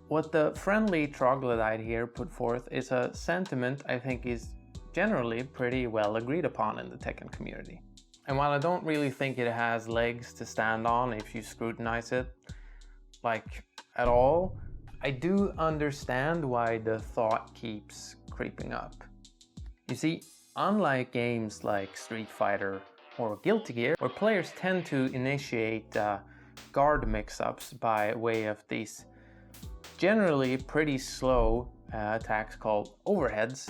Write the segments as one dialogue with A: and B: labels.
A: What the friendly troglodyte here put forth is a sentiment I think is generally pretty well agreed upon in the Tekken community. And while I don't really think it has legs to stand on if you scrutinize it, like, at all, I do understand why the thought keeps creeping up. You see, unlike games like Street Fighter or Guilty Gear, where players tend to initiate guard mix-ups by way of these generally pretty slow attacks called overheads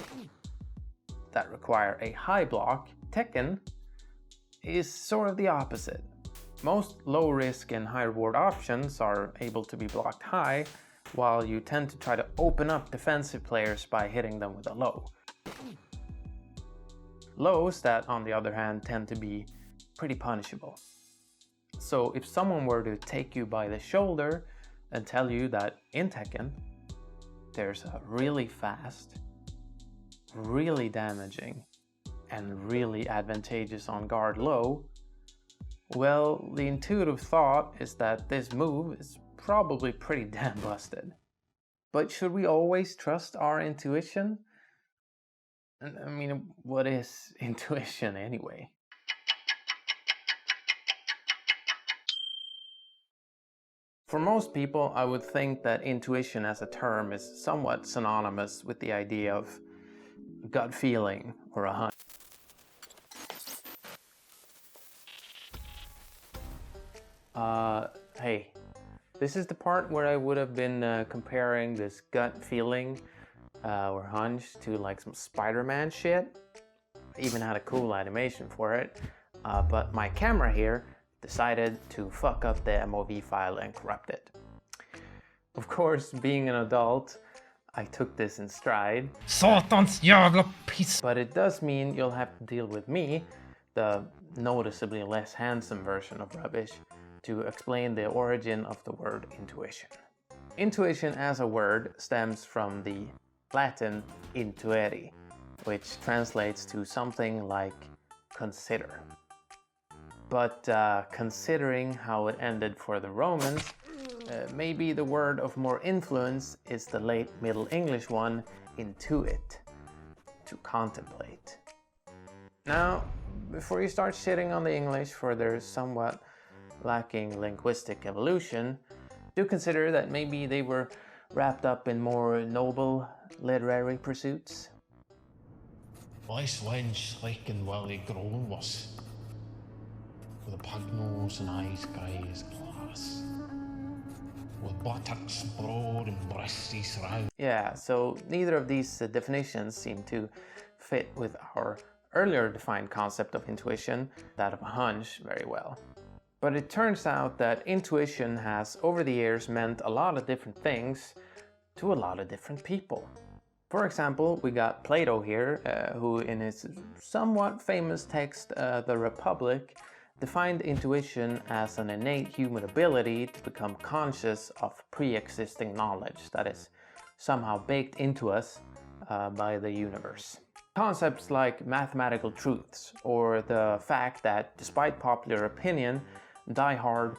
A: that require a high block, Tekken is sort of the opposite. Most low risk and high reward options are able to be blocked high, while you tend to try to open up defensive players by hitting them with a low. Lows that, on the other hand, tend to be pretty punishable. So if someone were to take you by the shoulder and tell you that in Tekken there's a really fast, really damaging, and really advantageous on guard low, well, the intuitive thought is that this move is probably pretty damn busted. But should we always trust our intuition? I mean, what is intuition anyway? For most people, I would think that intuition as a term is somewhat synonymous with the idea of gut feeling or a hunch. Hey, this is the part where I would have been comparing this gut feeling or hunch to like some Spider-Man shit. I even had a cool animation for it, but my camera here decided to fuck up the MOV file and corrupt it. Of course, being an adult, I took this in stride. Satans jävla piss! But it does mean you'll have to deal with me, the noticeably less handsome version of rubbish, to explain the origin of the word intuition. Intuition as a word stems from the Latin intuere, which translates to something like consider. But considering how it ended for the Romans, maybe the word of more influence is the late Middle English one, intuit, to contemplate. Now, before you start shitting on the English for their somewhat lacking linguistic evolution, do consider that maybe they were wrapped up in more noble literary pursuits.
B: This wench like Willie grown was, with a pug nose and eyes grey as glass, with buttocks broad and breasties round.
A: Yeah, so neither of these definitions seem to fit with our earlier defined concept of intuition, that of a hunch, very well. But it turns out that intuition has over the years meant a lot of different things to a lot of different people. For example, we got Plato here, who in his somewhat famous text, The Republic, defined intuition as an innate human ability to become conscious of pre-existing knowledge that is somehow baked into us by the universe. Concepts like mathematical truths, or the fact that, despite popular opinion, Die Hard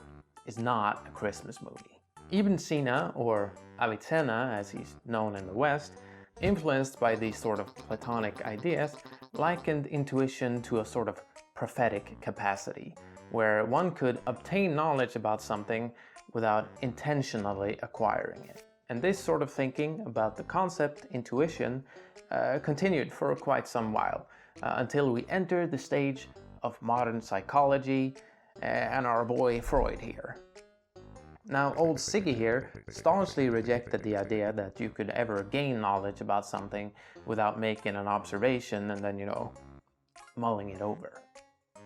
A: is not a Christmas movie. Ibn Sina, or Avicenna as he's known in the West, influenced by these sort of Platonic ideas, likened intuition to a sort of prophetic capacity, where one could obtain knowledge about something without intentionally acquiring it. And this sort of thinking about the concept intuition continued for quite some while, until we entered the stage of modern psychology and our boy Freud here. Now, old Siggy here staunchly rejected the idea that you could ever gain knowledge about something without making an observation and then, mulling it over.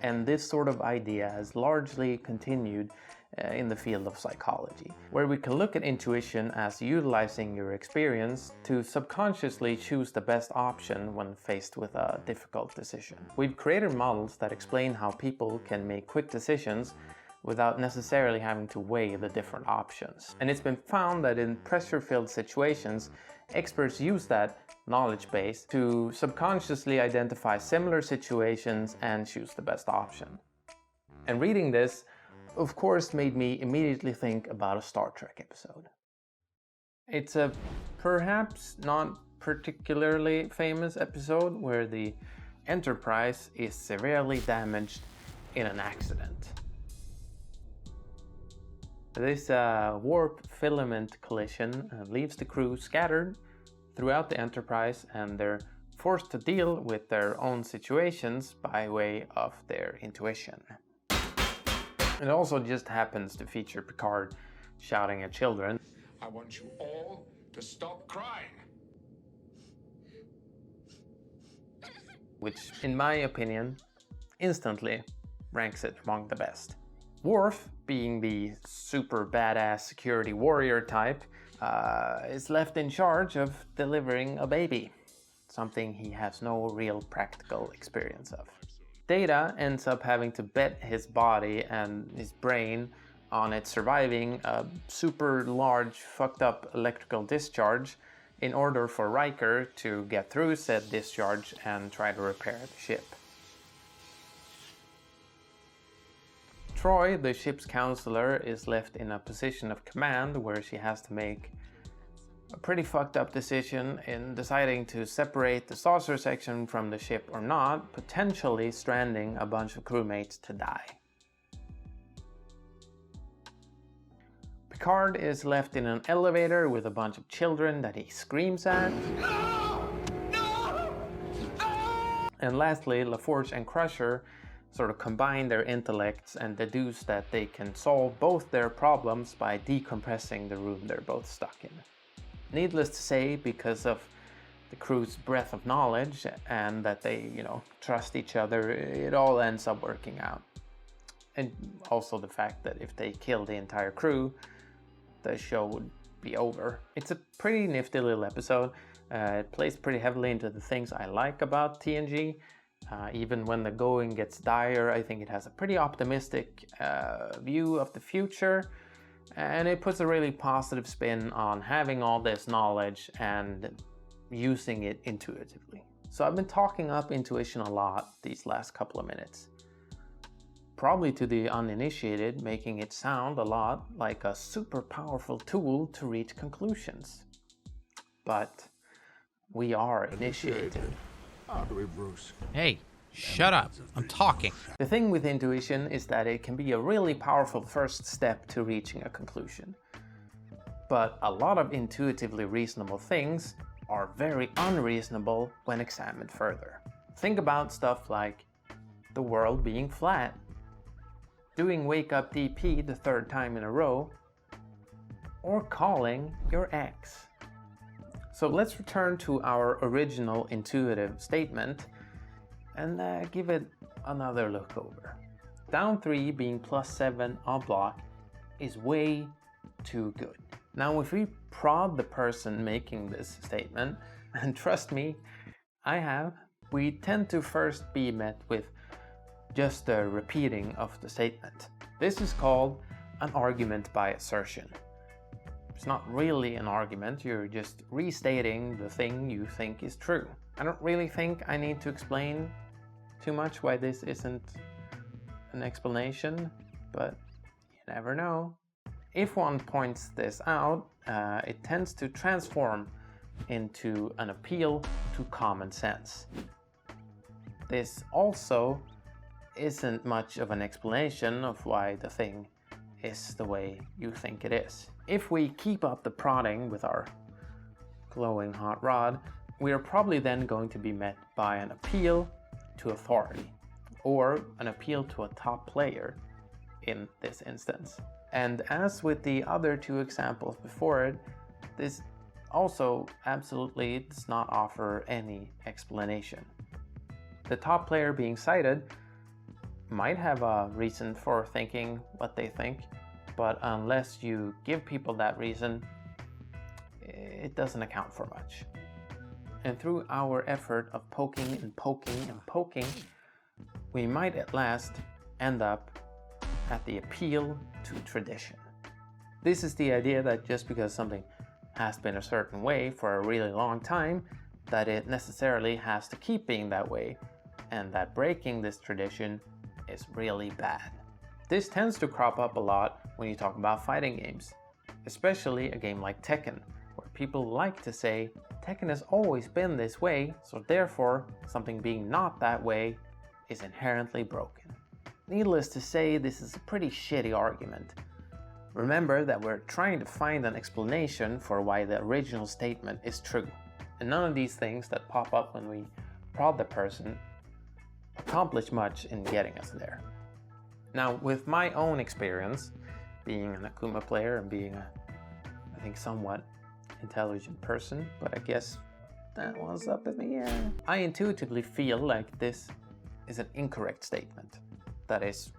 A: And this sort of idea has largely continued in the field of psychology, where we can look at intuition as utilizing your experience to subconsciously choose the best option when faced with a difficult decision. We've created models that explain how people can make quick decisions without necessarily having to weigh the different options. And it's been found that in pressure-filled situations, experts use that knowledge base to subconsciously identify similar situations and choose the best option. And reading this, of course, made me immediately think about a Star Trek episode. It's a perhaps not particularly famous episode where the Enterprise is severely damaged in an accident. This warp filament collision leaves the crew scattered throughout the Enterprise, and they're forced to deal with their own situations by way of their intuition. It also just happens to feature Picard shouting at children,
C: "I want you all to stop crying."
A: Which, in my opinion, instantly ranks it among the best. Worf, being the super badass security warrior type, is left in charge of delivering a baby, something he has no real practical experience of. Data ends up having to bet his body and his brain on it surviving a super large fucked up electrical discharge in order for Riker to get through said discharge and try to repair the ship. Troi, the ship's counselor, is left in a position of command where she has to make a pretty fucked up decision in deciding to separate the saucer section from the ship or not, potentially stranding a bunch of crewmates to die. Picard is left in an elevator with a bunch of children that he screams at.
C: No! No! No!
A: And lastly, LaForge and Crusher sort of combine their intellects and deduce that they can solve both their problems by decompressing the room they're both stuck in. Needless to say, because of the crew's breadth of knowledge and that they, trust each other, it all ends up working out. And also the fact that if they kill the entire crew, the show would be over. It's a pretty nifty little episode. It plays pretty heavily into the things I like about TNG. Even when the going gets dire, I think it has a pretty optimistic view of the future, and it puts a really positive spin on having all this knowledge and using it intuitively. So I've been talking up intuition a lot these last couple of minutes. Probably to the uninitiated, making it sound a lot like a super powerful tool to reach conclusions. But we are initiated.
B: Hey, shut up. I'm talking.
A: The thing with intuition is that it can be a really powerful first step to reaching a conclusion. But a lot of intuitively reasonable things are very unreasonable when examined further. Think about stuff like the world being flat, doing wake up DP the third time in a row, or calling your ex. So let's return to our original intuitive statement and give it another look over. Down 3 being +7 on block is way too good. Now if we prod the person making this statement, and trust me, I have, we tend to first be met with just a repeating of the statement. This is called an argument by assertion. It's not really an argument, you're just restating the thing you think is true. I don't really think I need to explain too much why this isn't an explanation, but you never know. If one points this out, it tends to transform into an appeal to common sense. This also isn't much of an explanation of why the thing is the way you think it is. If we keep up the prodding with our glowing hot rod, we are probably then going to be met by an appeal to authority, or an appeal to a top player in this instance. And as with the other two examples before it, this also absolutely does not offer any explanation. The top player being cited might have a reason for thinking what they think, but unless you give people that reason, it doesn't account for much. And through our effort of poking and poking and poking, we might at last end up at the appeal to tradition. This is the idea that just because something has been a certain way for a really long time, that it necessarily has to keep being that way, and that breaking this tradition is really bad. This tends to crop up a lot when you talk about fighting games, especially a game like Tekken, people like to say Tekken has always been this way, so therefore something being not that way is inherently broken. Needless to say, this is a pretty shitty argument. Remember that we're trying to find an explanation for why the original statement is true, and none of these things that pop up when we prod the person accomplish much in getting us there. Now, with my own experience, being an Akuma player and being a, I think, somewhat intelligent person, but I guess that was up in the air, I intuitively feel like this is an incorrect statement. That is,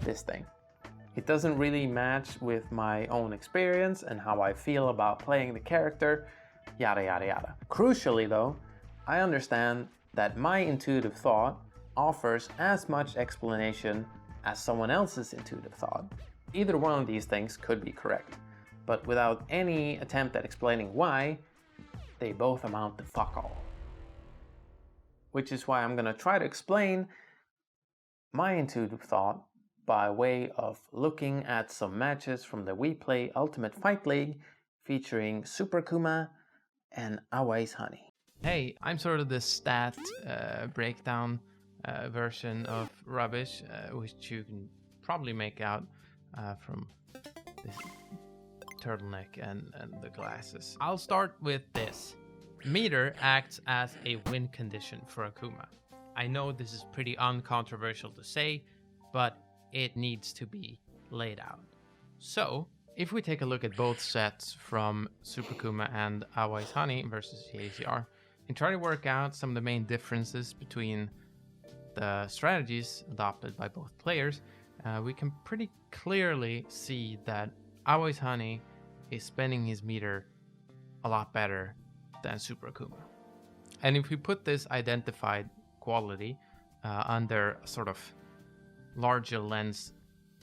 A: this thing. It doesn't really match with my own experience and how I feel about playing the character, yada yada yada. Crucially though, I understand that my intuitive thought offers as much explanation as someone else's intuitive thought. Either one of these things could be correct, but without any attempt at explaining why, they both amount to fuck all. Which is why I'm gonna try to explain my intuitive thought by way of looking at some matches from the We Play Ultimate Fight League featuring Super Akuma and Awai's Honey. Hey, I'm sort of the stat breakdown version of rubbish, which you can probably make out from this turtleneck and the glasses. I'll start with this. Meter acts as a win condition for Akuma. I know this is pretty uncontroversial to say, but it needs to be laid out. So, if we take a look at both sets from Super Akuma and Awai's Honey versus JDCR, and try to work out some of the main differences between the strategies adopted by both players, we can pretty clearly see that Awai's Honey is spending his meter a lot better than Super Akuma. And if we put this identified quality under a sort of larger lens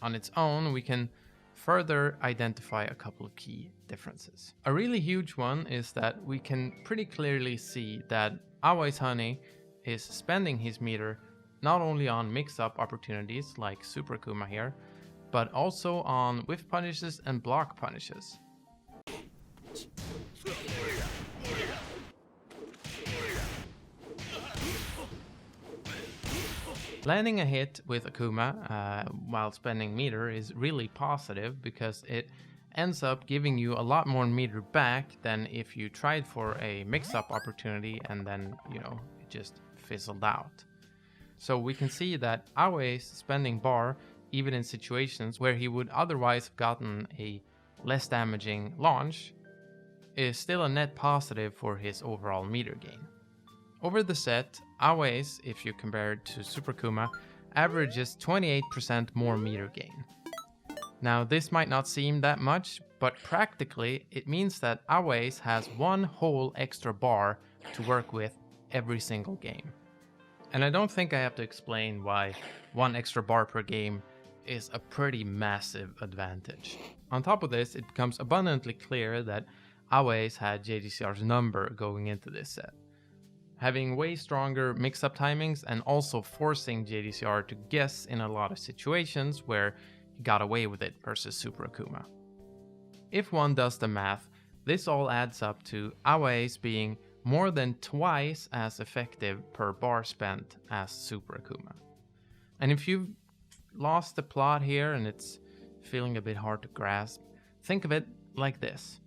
A: on its own, we can further identify a couple of key differences. A really huge one is that we can pretty clearly see that Awai's Honey is spending his meter not only on mix-up opportunities like Super Akuma here, but also on whiff punishes and block punishes. Landing a hit with Akuma while spending meter is really positive because it ends up giving you a lot more meter back than if you tried for a mix-up opportunity and then, it just fizzled out. So we can see that Awai's spending bar, even in situations where he would otherwise have gotten a less damaging launch, is still a net positive for his overall meter gain. Over the set, Awai's, if you compare it to Super Akuma, averages 28% more meter gain. Now this might not seem that much, but practically it means that Awai's has one whole extra bar to work with every single game. And I don't think I have to explain why one extra bar per game is a pretty massive advantage. On top of this, it becomes abundantly clear that Awai's had JDCR's number going into this set, having way stronger mix-up timings and also forcing JDCR to guess in a lot of situations where he got away with it versus Super Akuma. If one does the math, this all adds up to Awai's being more than twice as effective per bar spent as Super Akuma. And if you've lost the plot here and it's feeling a bit hard to grasp, think of it like this.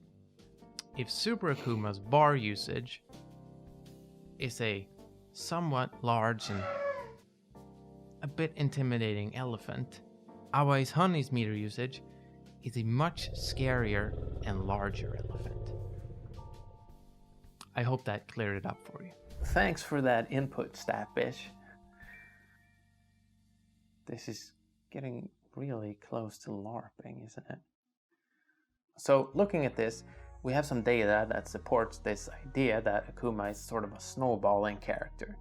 A: If Super Akuma's bar usage is a somewhat large and a bit intimidating elephant, Awai's Honey's meter usage is a much scarier and larger elephant. I hope that cleared it up for you. Thanks for that input, stat bitch. This is getting really close to LARPing, isn't it? So looking at this, we have some data that supports this idea that Akuma is sort of a snowballing character.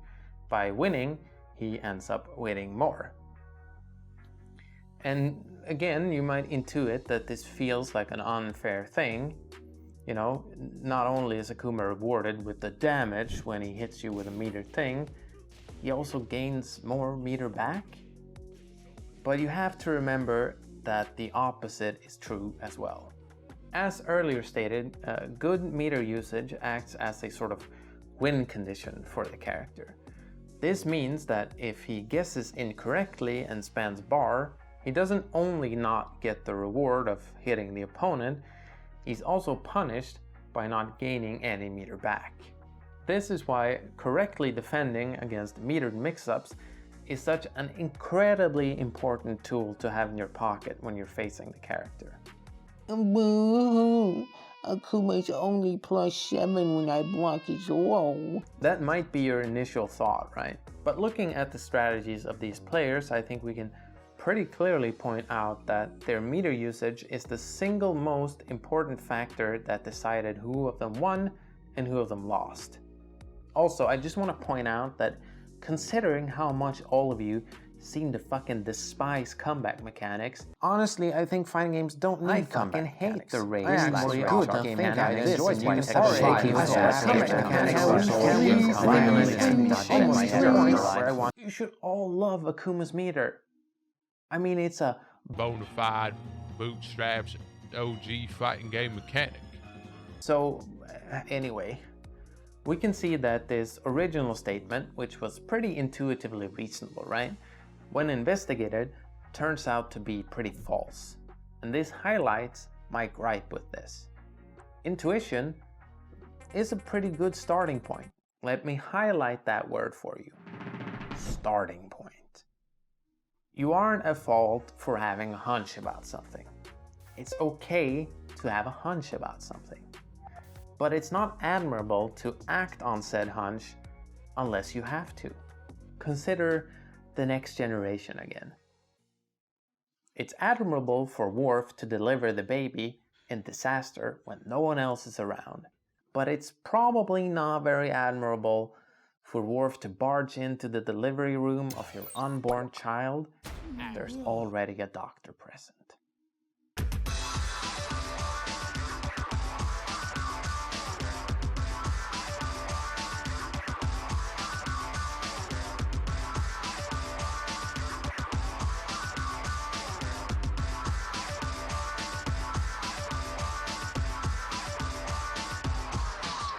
A: By winning, he ends up winning more. And again, you might intuit that this feels like an unfair thing. Not only is Akuma rewarded with the damage when he hits you with a meter thing, he also gains more meter back. But you have to remember that the opposite is true as well. As earlier stated, good meter usage acts as a sort of win condition for the character. This means that if he guesses incorrectly and spends bar, he doesn't only not get the reward of hitting the opponent, he's also punished by not gaining any meter back. This is why correctly defending against metered mix-ups is such an incredibly important tool to have in your pocket when you're facing the character.
D: Boo-hoo. Akuma's only +7 when I block his roll.
A: That might be your initial thought, right? But looking at the strategies of these players, I think we can pretty clearly point out that their meter usage is the single most important factor that decided who of them won and who of them lost. Also, I just want to point out that considering how much all of you seem to fucking despise comeback mechanics, honestly, I think fighting games don't need comeback mechanics. I fucking hate the Razz. I actually good game mechanics. You should all love Akuma's meter. I mean, it's a
E: bona fide bootstraps OG fighting game mechanic.
A: So, anyway, we can see that this original statement, which was pretty intuitively reasonable, right? When investigated, turns out to be pretty false. And this highlights my gripe with this. Intuition is a pretty good starting point. Let me highlight that word for you. Starting point. You aren't at fault for having a hunch about something. It's okay to have a hunch about something. But it's not admirable to act on said hunch unless you have to. Consider the next generation again. It's admirable for Worf to deliver the baby in disaster when no one else is around. But it's probably not very admirable for Worf to barge into the delivery room of your unborn child. There's already a doctor present.